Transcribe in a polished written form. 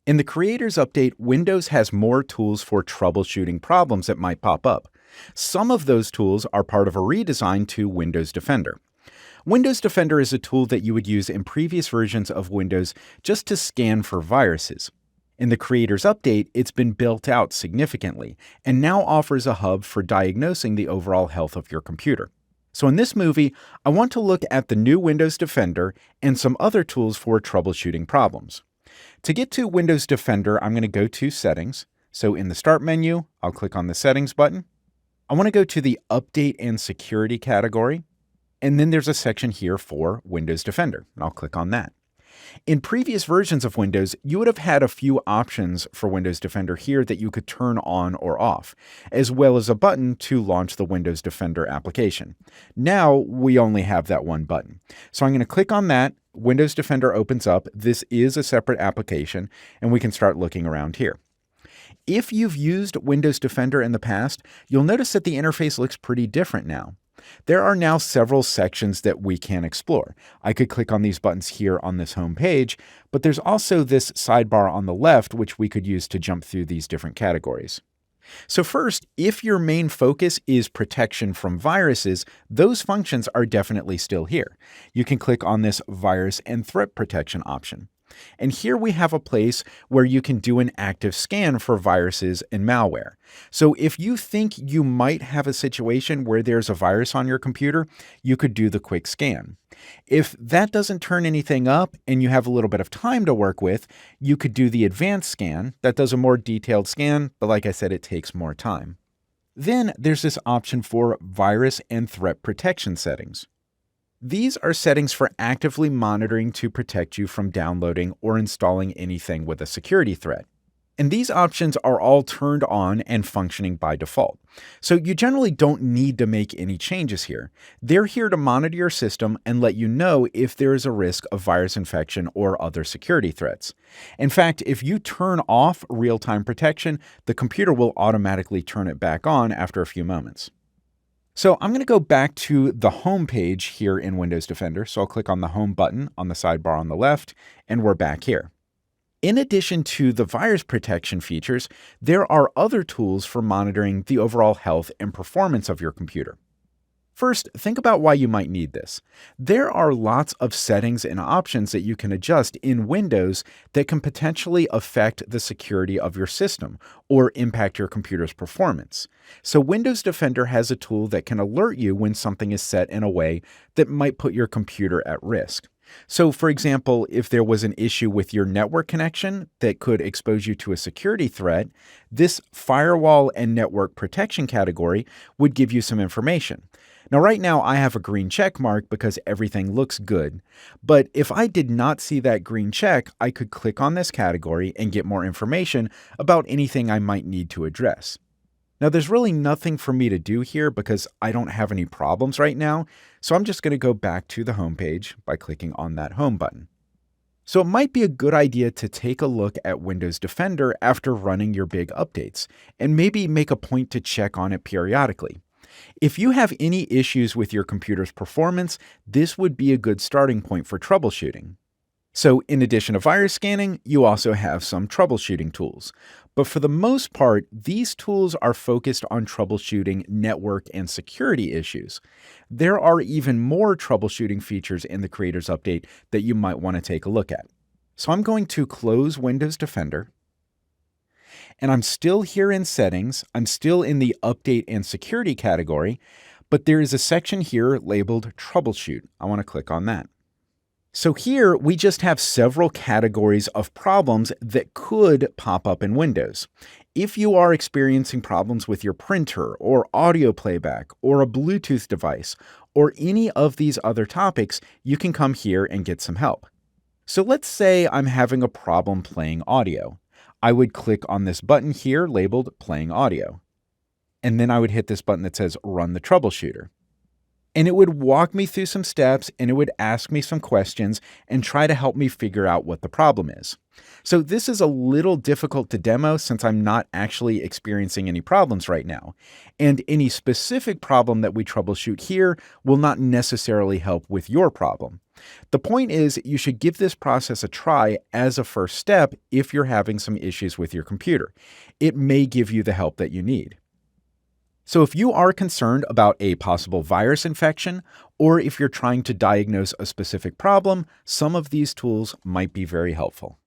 In the Creators Update, Windows has more tools for troubleshooting problems that might pop up. Some of those tools are part of a redesign to Windows Defender. Windows Defender is a tool that you would use in previous versions of Windows just to scan for viruses. In the Creators Update, it's been built out significantly and now offers a hub for diagnosing the overall health of your computer. So in this movie, I want to look at the new Windows Defender and some other tools for troubleshooting problems. To get to Windows Defender, I'm going to go to Settings. So in the Start menu, I'll click on the Settings button. I want to go to the Update and Security category. And then there's a section here for Windows Defender, and I'll click on that. In previous versions of Windows, you would have had a few options for Windows Defender here that you could turn on or off, as well as a button to launch the Windows Defender application. Now, we only have that one button. So I'm going to click on that. Windows Defender opens up. This is a separate application, and we can start looking around here. If you've used Windows Defender in the past, you'll notice that the interface looks pretty different now. There are now several sections that we can explore. I could click on these buttons here on this home page, but there's also this sidebar on the left which we could use to jump through these different categories. So first, if your main focus is protection from viruses, those functions are definitely still here. You can click on this Virus and Threat Protection option. And here we have a place where you can do an active scan for viruses and malware. So if you think you might have a situation where there's a virus on your computer, you could do the quick scan. If that doesn't turn anything up and you have a little bit of time to work with, you could do the advanced scan. That does a more detailed scan, but like I said, it takes more time. Then there's this option for Virus and Threat Protection settings. These are settings for actively monitoring to protect you from downloading or installing anything with a security threat. And these options are all turned on and functioning by default. So you generally don't need to make any changes here. They're here to monitor your system and let you know if there is a risk of virus infection or other security threats. In fact, if you turn off real-time protection, the computer will automatically turn it back on after a few moments. So I'm going to go back to the home page here in Windows Defender. So I'll click on the home button on the sidebar on the left, and we're back here. In addition to the virus protection features, there are other tools for monitoring the overall health and performance of your computer. First, think about why you might need this. There are lots of settings and options that you can adjust in Windows that can potentially affect the security of your system or impact your computer's performance. So Windows Defender has a tool that can alert you when something is set in a way that might put your computer at risk. So for example, if there was an issue with your network connection that could expose you to a security threat, this Firewall and Network Protection category would give you some information. Now, right now, I have a green check mark because everything looks good. But if I did not see that green check, I could click on this category and get more information about anything I might need to address. Now, there's really nothing for me to do here because I don't have any problems right now, so I'm just going to go back to the home page by clicking on that home button. So it might be a good idea to take a look at Windows Defender after running your big updates, and maybe make a point to check on it periodically. If you have any issues with your computer's performance, this would be a good starting point for troubleshooting. So in addition to virus scanning, you also have some troubleshooting tools. But for the most part, these tools are focused on troubleshooting network and security issues. There are even more troubleshooting features in the Creators Update that you might want to take a look at. So I'm going to close Windows Defender. And I'm still here in Settings. I'm still in the Update and Security category, but there is a section here labeled Troubleshoot. I want to click on that. So here we just have several categories of problems that could pop up in Windows. If you are experiencing problems with your printer or audio playback or a Bluetooth device or any of these other topics, you can come here and get some help. So let's say I'm having a problem playing audio. I would click on this button here labeled Playing Audio. And then I would hit this button that says Run the Troubleshooter. And it would walk me through some steps and it would ask me some questions and try to help me figure out what the problem is. So this is a little difficult to demo since I'm not actually experiencing any problems right now. And any specific problem that we troubleshoot here will not necessarily help with your problem. The point is, you should give this process a try as a first step if you're having some issues with your computer. It may give you the help that you need. So if you are concerned about a possible virus infection, or if you're trying to diagnose a specific problem, some of these tools might be very helpful.